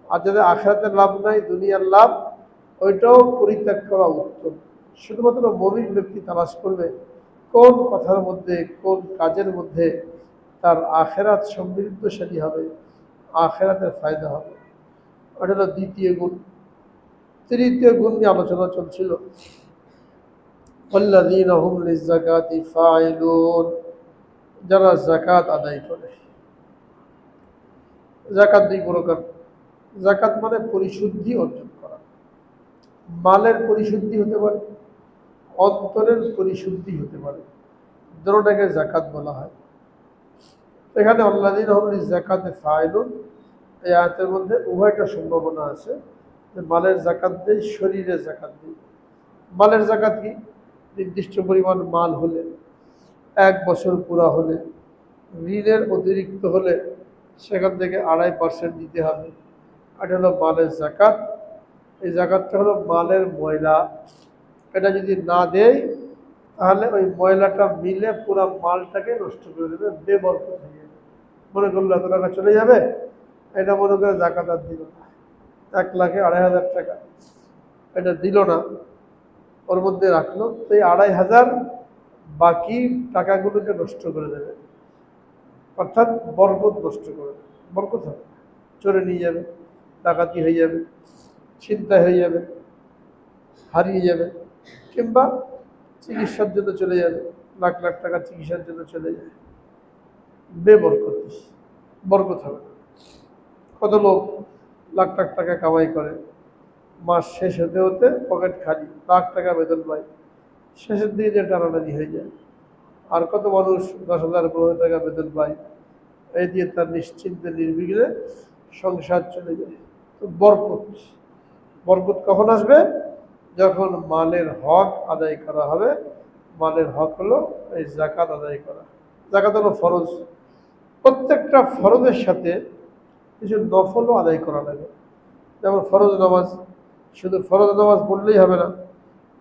আর যাদের আখেরাতের লাভ নাই, দুনিয়ার লাভ, ওইটাও পরিত্যাগ করা উত্তম। শুধুমাত্র মুমিন ব্যক্তি তালাশ করবে কোন কথার মধ্যে, কোন কাজের মধ্যে তার আখেরাত সমৃদ্ধশালী হবে, আখেরাতের ফায়দা হবে। ওটা হলো দ্বিতীয় গুণ। তৃতীয় গুণ নিয়ে আলোচনা চলছিল, ওয়াল্লাযীনা হুম লিয-যাকাতি ফাইলুন, যারা যাকাত আদায় করে। যাকাত দুই প্রকার। যাকাত মানে পরিশুদ্ধি অর্জন করা, মালের পরিশুদ্ধি হতে পারে, অন্তরের পরিশুদ্ধি হতে পারে, দুটোটাকে যাকাত বলা হয়। এখানে আল্লাযীনা হুম লিয-যাকাতি ফাইলুন, এই আয়াতের মধ্যে উভয়টা সম্ভাবনা আছে, যে মালের যাকাত দেয়, শরীরের যাকাত দেয়। মালের যাকাত কি, নির্দিষ্ট পরিমাণ মাল হলে, 1 বছর পুরা হলে, ঋণের অতিরিক্ত হলে সেখান থেকে 2.5% দিতে হবে। এটা হলো মালের যাকাত। এই যাকাতটা হলো মালের ময়লা, এটা যদি না দেয় তাহলে ওই ময়লাটা মিলে পুরো মালটাকে নষ্ট করে দেবে, বেবরকত হয়ে যাবে। মনে করলো এত টাকা চলে যাবে, এটা মনে করে যাকাত আর দিল না, 1,02,500 টাকা এটা দিল না, ওর মধ্যে রাখলো, তো এই 2,500 বাকি টাকাগুলোকে নষ্ট করে দেবে, অর্থাৎ বরকত নষ্ট করে দেবে। বরকত হবে, চোরে নিয়ে যাবে, ডাকাতি হয়ে যাবে, ছিনতাই হয়ে যাবে, হারিয়ে যাবে, কিংবা চিকিৎসার জন্য চলে যাবে, লাখ লাখ টাকা চিকিৎসার জন্য চলে যাবে, বেবরকত, বরকত হবে না। কত লোক লাখ লাখ টাকা কামাই করে, মাস শেষ হতে হতে পকেট খালি, লাখ টাকা বেতন পায়, শেষের দিকে যে টানাটানি হয়ে যায়। আর কত মানুষ 10,000 15,000 টাকা বেতন পায়, এই দিয়ে তার নিশ্চিন্তে নির্বিঘ্নে সংসার চলে যায়। তো বরকত, বরকত কখন আসবে, যখন মালের হক আদায় করা হবে। মালের হক হলো এই যাকাত আদায় করা। যাকাত হলো ফরজ, প্রত্যেকটা ফরজের সাথে কিছু নফলও আদায় করা লাগে। যেমন ফরজ নামাজ, শুধু ফরজ নামাজ পড়লেই হবে না,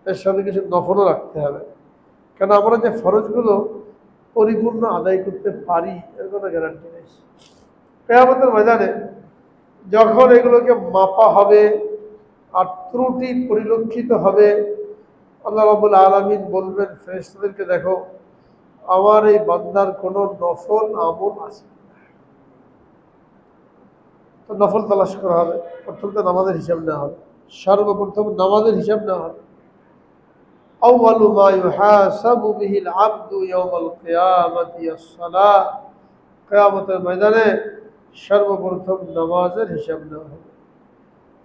এর সাথে কিছু নফলও রাখতে হবে। কেন, আমরা যে ফরজগুলো পরিপূর্ণ আদায় করতে পারি এর কোনো গ্যারান্টি নেই। কিয়ামতের ময়দানে যখন এগুলোকে মাপা হবে আর ত্রুটি পরিলক্ষিত হবে, আল্লাহ রাব্বুল আলামিন বলবেন ফেরেশতাদেরকে, দেখো আমার এই বান্দার কোনো নফল আমল আছে, তো নফল তালাশ করা হবে, প্রথম তো নামাজের হিসাব নেওয়া হবে, সর্বপ্রথম নামাজের হিসাব নেওয়া হবে। আউয়ালু মা ইউহাসাবু বিহিল আবদু ইয়াউমাল কিয়ামাতি আস-সালাহ, কিয়ামতের ময়দানে সর্বপ্রথম নামাজের হিসাব নেওয়া হবে।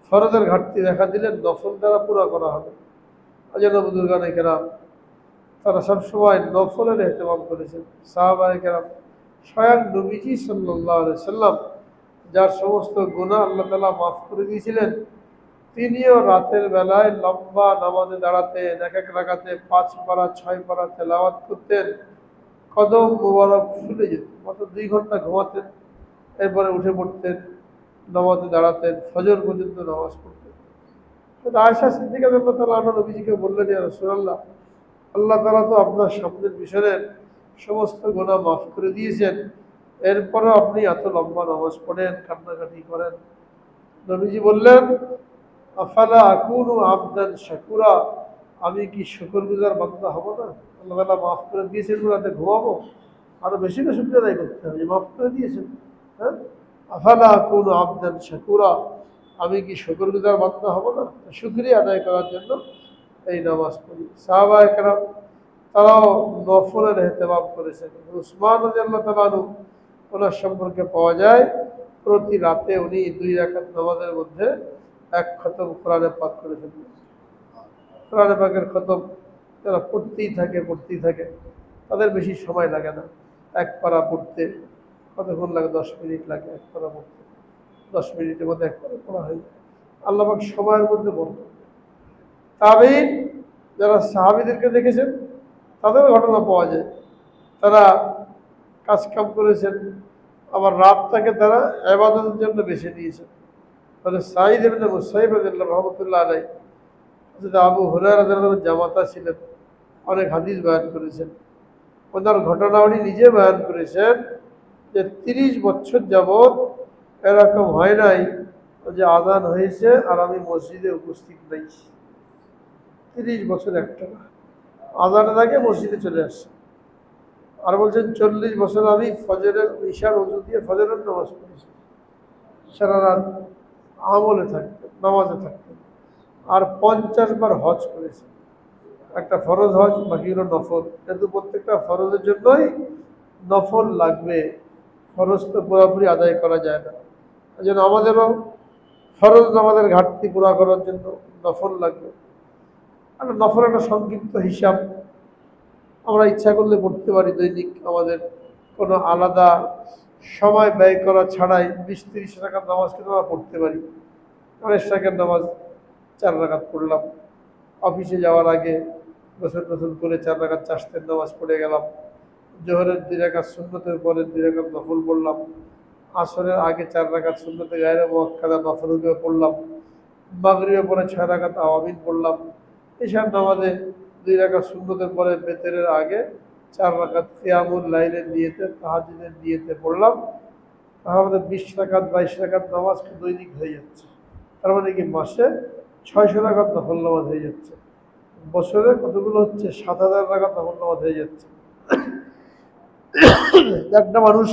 ফরজের ঘাটতি দেখা দিলে নফল দ্বারা পুরো করা হবে। আজন্য বুজুর্গানে কেরাম তারা সবসময় নফলের এহতেমাম করেছেন। সাহাবায়ে কেরাম, স্বয়ং নবীজি সাল্লাল্লাহু আলাইহি সাল্লাম যার সমস্ত গুনাহ আল্লাহ তাআলা মাফ করে দিয়েছিলেন, তিনিও রাতের বেলায় লম্বা নামাজে দাঁড়াতেন, এক এক রাকাতে 5 পারা 6 পারা তেলাওয়াত করতেন, কদম মুবারক ফুলে যেত, মাত্র 2 ঘন্টা ঘুমাতেন, এরপরে উঠে পড়তেন, নামাজে দাঁড়াতেন, ফজর পর্যন্ত নামাজ পড়তেন। আয়েশা সিদ্দিকা রাদিয়াল্লাহু তাআলা আনহা নবীজিকে বললেন, ইয়া রাসূলুল্লাহ, আল্লাহ তাআলা তো আপনার সামনের পিছনের সমস্ত গুনাহ মাফ করে দিয়েছেন, এরপরও আপনি এত লম্বা নামাজ পড়েন, কান্নাকাটি করেন। নবীজি বললেন, আফালা আকুনু আবদান শাকুরা, আমি কি শুকরগুজার বান্দা হব না? আল্লাহ তাআলা মাফ করে দিয়েছেন, রাতে ঘুমাবো, আরো বেশি করে শুকরিয়া আদায় করতে হবে, মাফ করে দিয়েছেন। হ্যাঁ, আফালা আকুনু আবদান শাকুরা, আমি কি শুকরগুজার বান্দা হব না? শুকরিয়া আদায় করার জন্য এই নামাজ পড়ি। সাহাবায়ে কেরাম তারাও নফলের এহতেমাম করেছেন। উসমান রাদিয়াল্লাহু তাআলা আনহু, ওনার সম্পর্কে পাওয়া যায় প্রতি রাতে উনি 2 রাকাত নামাজের মধ্যে 1 খতম কোরআনে পাক করে ফেললেন। কোরআনে পাকের খতম যারা পড়তেই থাকে, তাদের বেশি সময় লাগে না। 1 পারা পড়তে কতক্ষণ লাগে? 10 মিনিট লাগে 1 পারা পড়তে। 10 মিনিটের মধ্যে 1 পারা পড়া হয়ে যায়। আল্লাহ পাক সময়ের মধ্যে বরকত। তাবেঈন যারা সাহাবীদেরকে দেখেছেন, তাদের ঘটনা পাওয়া যায়, তারা কাজকাম করেছেন, আবার রাতটাকে তারা ইবাদতের জন্য বেছে নিয়েছেন। তাহলে সাঈদ ইবনে মুসাইয়্যিব রাদিয়াল্লাহু রাহমাতুল্লাহ আলাইহি, হযরত আবু হুরায়রা রাদিয়াল্লাহু আনহু জামাতা ছিলেন, অনেক হাদিস বয়ান করেছেন। ওনার ঘটনা উনি নিজে বয়ান করেছেন যে 30 বছর যাবৎ এরকম হয় নাই যে আযান হয়েছে আর আমি মসজিদে উপস্থিত নাই। 30 বছর একটা না, আযানের আগে মসজিদে চলে আসছে। আর বলছেন 40 বছর আমি ফজরের ইশার ওযু দিয়ে ফজরের নামাজ পড়েছি, সারা রাত আমলে থাকতেন, নামাজে থাকতেন। আর 50 বার হজ করেছেন, একটা ফরজ হজ, বাকি হলো নফল। কিন্তু প্রত্যেকটা ফরজের জন্যই নফল লাগবে, ফরজ তো পুরোপুরি আদায় করা যায় না। এই জন্য আমাদেরও ফরজ নামাজের ঘাটতি পুরা করার জন্য নফল লাগবে। আর নফল একটা সংক্ষিপ্ত হিসাব, আমরা ইচ্ছা করলে পড়তে পারি দৈনিক, আমাদের কোনো আলাদা সময় ব্যয় করা ছাড়াই 20-30 রাকাত নামাজ কিন্তু আমরা পড়তে পারি। আমরা ইশরাকের নামাজ 4 রাকাত পড়লাম, অফিসে যাওয়ার আগে গোসল টোসল করে 4 রাকাত চাশতের নামাজ পড়ে গেলাম, জোহরের 2 রাকাত সুন্নতের পরে 2 রাকাত নফল পড়লাম, আসরের আগে 4 রাকাত সুন্নতে গায়রে মুআক্কাদা নফল পড়লাম, মাগরিবের পরে 6 রাকাত আওয়ামিন পড়লাম, এশার নামাজে 2 রাকাত সুন্নতের পরে বেতেরের আগে 4 রাকাত কিয়ামুল লাইলের নিয়তে, তাহাজ্জুদের নিয়তে পড়লাম। তাহলে আমাদের 20 রাকাত 22 রাকাত নামাজ দৈনিক হয়ে যাচ্ছে। তার মানে কি মাসে 600 রাকাত নফল নামাজ হয়ে যাচ্ছে। বছরে কতগুলো হচ্ছে? 7000 রাকাত নফল নামাজ হয়ে যাচ্ছে। একটা মানুষ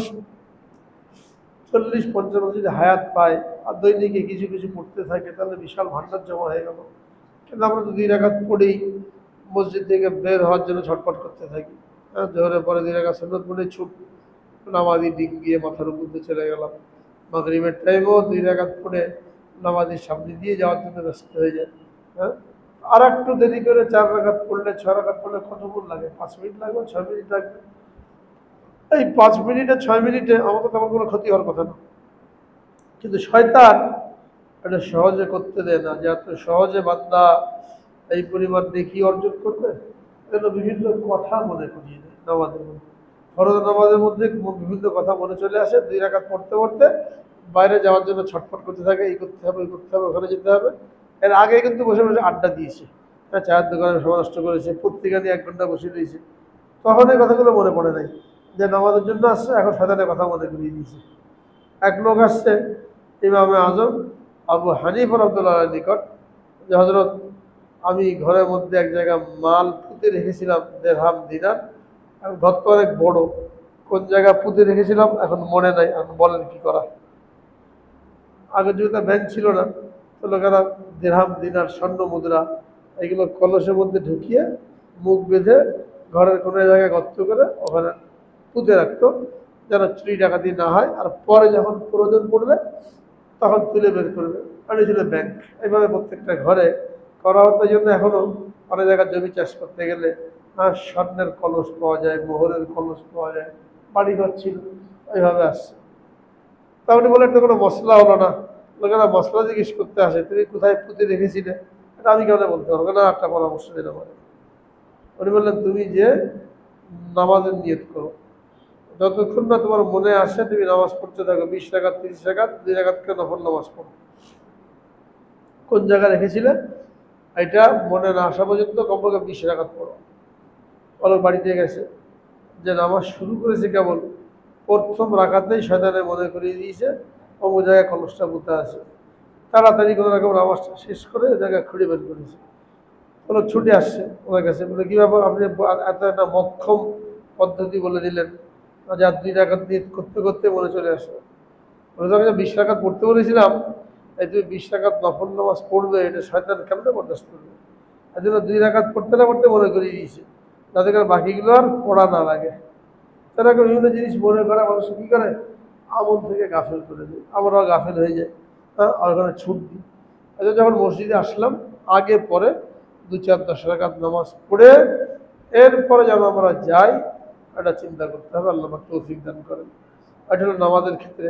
40-50 বছর যদি হায়াত পায় আর দৈনিকে কিছু কিছু পড়তে থাকে, তাহলে বিশাল ভান্ডার জমা হয়ে গেল। কিন্তু আমরা তো 2 রাকাত পড়েই মসজিদ থেকে বের হওয়ার জন্য ছটফট করতে থাকি। জোহরের পরে 2 রাকাত সুন্নত পড়ে ছুট, নামাজি ডিং গিয়ে মাথার উপর দিয়ে চলে গেলাম। মাগরিবের টাইমেও 2 রাকাত পড়ে নামাজির সামনে দিয়ে যাওয়ার জন্য ব্যস্ত হয়ে যায়। হ্যাঁ, আর একটু দেরি করে 4 রাকাত পড়লে, 6 রাকাত পড়লে কতক্ষণ লাগে? 5 মিনিট লাগবে, 6 মিনিট লাগবে। এই 5 মিনিটে 6 মিনিটে আমাদের তেমন কোনো ক্ষতি হওয়ার কথা না, কিন্তু শয়তান এটা সহজে করতে দেয় না, যে এত সহজে বান্দা এই পরিমাণ নেকি অর্জন করবে। এজন্য বিভিন্ন কথা মনে করিয়ে দেয় নামাজের মধ্যে, ফরজ নামাজের মধ্যে বিভিন্ন কথা মনে চলে আসে। 2 রাকাত পড়তে পড়তে বাইরে যাওয়ার জন্য ছটফট করতে থাকে, এই করতে হবে, ওই করতে হবে, ওখানে যেতে হবে। এর আগে কিন্তু বসে বসে আড্ডা দিয়েছে, চায়ের দোকানে সময় নষ্ট করেছে, পত্রিকা নিয়ে 1 ঘন্টা বসে দিয়েছে, তখন এই কথাগুলো মনে পড়ে নাই যে নামাজের জন্য আসছে, এখন শয়তানের কথা মনে করিয়ে দিয়েছে। এক লোক আসছে ইমামে আজম আবু হানিফা রাহমাতুল্লাহির নিকট, যে হযরত, আমি ঘরের মধ্যে এক জায়গায় মাল পুঁতে রেখেছিলাম, দিরহাম দিনার, আর ঘরটা অনেক বড়, কোন জায়গায় পুঁতে রেখেছিলাম এখন মনে নাই, এখন বলেন কি করা। আগে যেহেতু ব্যাংক ছিল না, তো লোকেরা দিরহাম দিনার স্বর্ণ মুদ্রা এগুলো কলসের মধ্যে ঢুকিয়ে মুখ বেঁধে ঘরের কোনো জায়গায় গর্ত করে ওখানে পুঁতে রাখতো, যেন চুরি ডাকাতি না হয়, আর পরে যখন প্রয়োজন পড়বে তখন তুলে বের করবে। এটা ছিল ব্যাংক। এইভাবে প্রত্যেকটা ঘরে করা হতো। এই জন্য এখনো অনেক জায়গায় জমি চাষ করতে গেলে স্বর্ণের কলস পাওয়া যায়, মোহরের কলস পাওয়া যায়, বাড়িঘর ছিল এইভাবে আসছে। তা উনি বলেন তো কোনো মশলা হলো না। লোকেরা মশলা জিজ্ঞেস করতে আসে, তুমি কোথায় পুঁতে রেখেছিলে, এটা আমি কেন বলতে পারবো না, একটা পরামর্শ দিন আমাকে। উনি বললেন তুমি যে নামাজের নিয়ত করো, যতক্ষণ না তোমার মনে আসে তুমি নামাজ পড়তে থাকো, 20 রাকাত 30 রাকাত 2 রাকাত করে নফল নামাজ পড়ো। কোন জায়গায় রেখেছিলে এটা মনে না আসা পর্যন্ত কমপক্ষে 20 রাকাত পড়ো। অলক বাড়িতে গেছে, যে নামাজ শুরু করেছে কেবল প্রথম রাকাতেই শয়তানে মনে করিয়ে দিয়েছে অমুক জায়গায় কলসটা পুঁতে আছে, তাড়াতাড়ি কোনো রকম নামাজটা শেষ করে ওই জায়গায় খুঁড়ে বের করেছে। কোনো ছুটে আসছে ওনার কাছে, বলে কী ব্যাপার, আপনি এত একটা মক্ষম পদ্ধতি বলে দিলেন যে আর 2 রাকাত নিয়ত করতে করতে মনে চলে আসলো। বলে তো আমি 20 রাকাত পড়তে বলেছিলাম, এই তুমি 20 রাকাত নফল নামাজ পড়বে, এটা শয়তান কেমনে বরদাস্ত করবে। এই জন্য 2 রাকাত পড়তে না পড়তে মনে করিয়ে দিয়েছে, যাতে করে বাকিগুলো আর পড়া না লাগে। তারা বিভিন্ন জিনিস মনে করা মানুষ কী করে, আমল থেকে গাফেল করে দেয়, আমরাও গাফেল হয়ে যায়। হ্যাঁ, আর ওখানে ছুট দিই। আচ্ছা, যখন মসজিদে আসলাম আগে পরে 2-4-10 রাকাত নামাজ পড়ে এরপরে যেন আমরা যাই, এটা চিন্তা করতে হবে। আল্লাহ পাক তৌফিক দান করেন। এটা হলো নামাজের ক্ষেত্রে।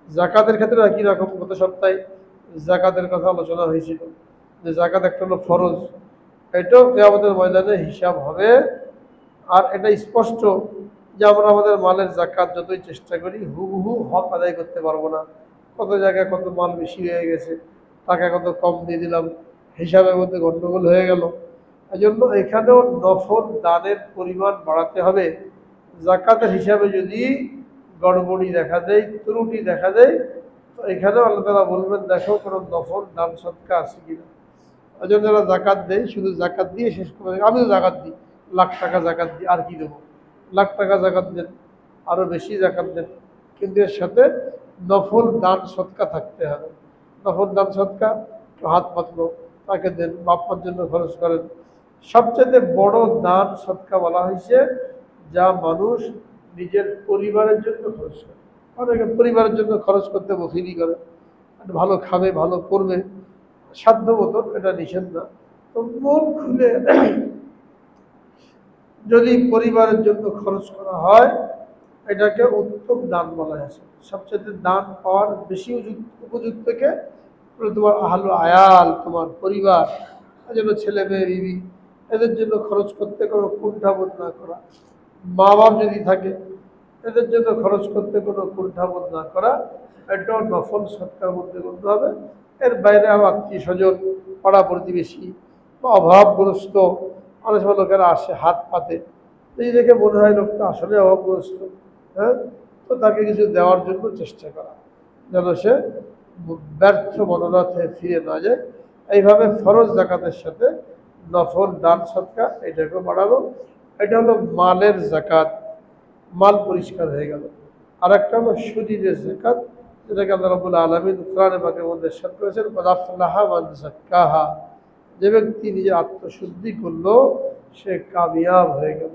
জাকাতের ক্ষেত্রে একই রকম। গত সপ্তাহে জাকাতের কথা আলোচনা হয়েছিল, যে জাকাত একটা হলো ফরজ, এটাও কিয়ামতের ময়দানে হিসাব হবে। আর এটা স্পষ্ট যে আমরা আমাদের মালের জাকাত যতই চেষ্টা করি হুবহু হক আদায় করতে পারবো না। কত জায়গায় কত মাল বেশি হয়ে গেছে, টাকা কত কম দিয়ে দিলাম, হিসাবের মধ্যে গণ্ডগোল হয়ে গেল। এই জন্য এখানেও নফল দানের পরিমাণ বাড়াতে হবে। জাকাতের হিসাবে যদি গড়বড়ি দেখা দেয়, ত্রুটি দেখা দেয়, তো এখানেও আল্লাহ তাআলা বলবেন দেখো কোনো নফল দান সদকা আছে কিনা। এই জন্য যারা জাকাত দেয় শুধু জাকাত দিয়ে শেষ করে, আমিও জাকাত দিই, লাখ টাকা জাকাত দিই, আর কি দেবো, লাখ টাকা জাকাত দেন, আরও বেশি জাকাত দেন, কিন্তু এর সাথে নফল দান সদকা থাকতে হবে। নফল দান সদকা হাত পাতলো তাকে দেন, বাপ মার জন্য খরচ করেন। সবচেয়ে বড় দান সদকা বলা হয়েছে যা মানুষ নিজের পরিবারের জন্য খরচ করে। অনেকে পরিবারের জন্য খরচ করতে বখিলি করে, ভালো খাবে ভালো করবে সাধ্য মতো, এটা নিষেধ না। তো মন খুলে যদি পরিবারের জন্য খরচ করা হয় এটাকে উত্তম দান বলা হয়েছে। সবচেয়ে দান পাওয়ার বেশি উপযুক্ত থেকে তোমার আহলো আয়াল, তোমার পরিবার, যেন ছেলে মেয়ে বিবি, এদের জন্য খরচ করতে কোনো কুণ্ঠাবোধ না করা। মা বাপ যদি থাকে এদের জন্য খরচ করতে কোনো কুণ্ঠাবোধ না করা, এটাও নফল সৎকার মধ্যে করতে হবে। এর বাইরে আমার আত্মীয় স্বজন, পাড়া প্রতিবেশী বা অভাবগ্রস্ত অনেক সময় লোকেরা আসে হাত পাতে, এই দেখে মনে হয় লোকটা আসলে অভাবগ্রস্ত, হ্যাঁ, তো তাকে কিছু দেওয়ার জন্য চেষ্টা করা, যেন সে ব্যর্থ মনোরথ হয়ে ফিরে না যায়। এইভাবে ফরজ জাকাতের সাথে নফল দান সদকা এটাকে বাড়ানো। এটা হলো মালের জাকাত, মাল পরিষ্কার হয়ে গেল। আর একটা হলো শরীরের জাকাত, যেটাকে আল্লাহ রাব্বুল আলামিন কোরআনে পাকের মধ্যে ইরশাদ করেছেন, কদ আফলাহা মান যাক্কাহা, যে ব্যক্তি নিজের আত্মশুদ্ধি করলো সে কামিয়াব হয়ে গেল।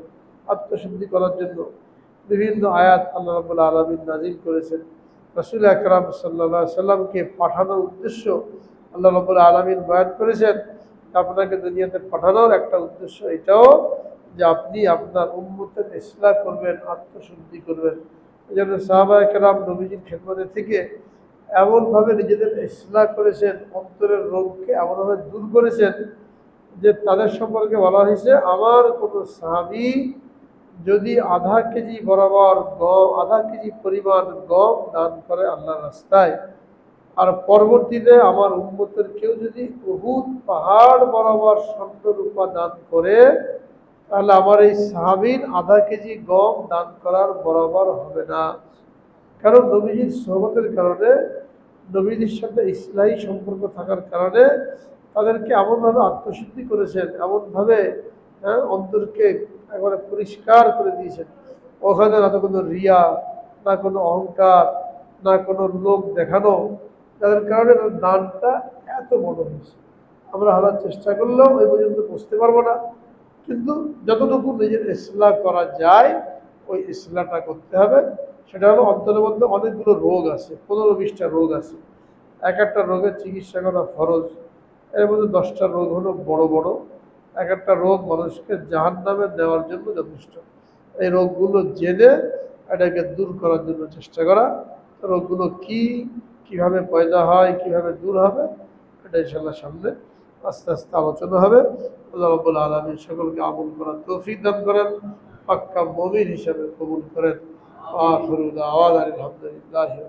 আত্মশুদ্ধি করার জন্য বিভিন্ন আয়াত আল্লাহ রাব্বুল আলামিন নাজিল করেছেন। রাসূল আকরাম সাল্লাল্লাহু আলাইহি সাল্লামকে পাঠানোর উদ্দেশ্য আল্লাহ রাব্বুল আলামিন বয়ান করেছেন। আপনাকে দুনিয়াতে পাঠানোর একটা উদ্দেশ্য এটাও যে আপনি আপনার উম্মতের ইসলাহ করবেন, আত্মশুদ্ধি করবেন। এই জন্য সাহাবায়ে কেরাম নবীজির খেদমতে থেকে এমনভাবে নিজেদের ইসলাহ করেছেন, অন্তরের রোগকে এমনভাবে দূর করেছেন যে তাদের সম্পর্কে বলা হয়েছে আমার কোনো সাহাবী যদি আধা কেজি বরাবর গম, আধা কেজি পরিমাণ গম দান করে আল্লাহর রাস্তায়, আর পরবর্তীতে আমার উম্মতের কেউ যদি উহুদ পাহাড় বরাবর স্বর্ণ রূপা দান করে, তাহলে আমার এই সাহাবীর আধা কেজি গম দান করার বরাবর হবে না। কারণ নবীজির সোহবতের কারণে, নবীজির সাথে ইসলাহী সম্পর্ক থাকার কারণে তাদেরকে এমনভাবে আত্মশুদ্ধি করেছেন, এমনভাবে অন্তরকে একবারে পরিষ্কার করে দিয়েছেন। ওখানে না তো কোনো রিয়া, না কোনো অহংকার, না কোনো লোক দেখানো, যাদের কারণে তার দানটা এত বড় হয়েছে। আমরা হাজার চেষ্টা করলেও ওই পর্যন্ত বুঝতে পারবো না, কিন্তু যতটুকু নিজের ইসলাহ করা যায় ওই ইসলাহটা করতে হবে। সেটা হলো অন্তরের মধ্যে অনেকগুলো রোগ আছে, 15-20টা রোগ আছে। এক একটা রোগের চিকিৎসা করা ফরজ। এর মধ্যে 10টা রোগ হলো বড় বড়। এক একটা রোগ মানুষকে জাহান্নামে নেওয়ার জন্য যথেষ্ট। এই রোগগুলো জেনে এটাকে দূর করার জন্য চেষ্টা করা। রোগগুলো কি, কিভাবে পয়দা হয়, কিভাবে দূর হবে, এটা ইনশাআল্লাহ সামনে আস্তে আস্তে আলোচনা হবে। আল্লাহ রাব্বুল আলামিন সকলকে আমল করার তৌফিক দান করেন, পাক্কা মুমিন হিসেবে কবুল করেন। আখিরু দাওয়ানা আলহামদুলিল্লাহি।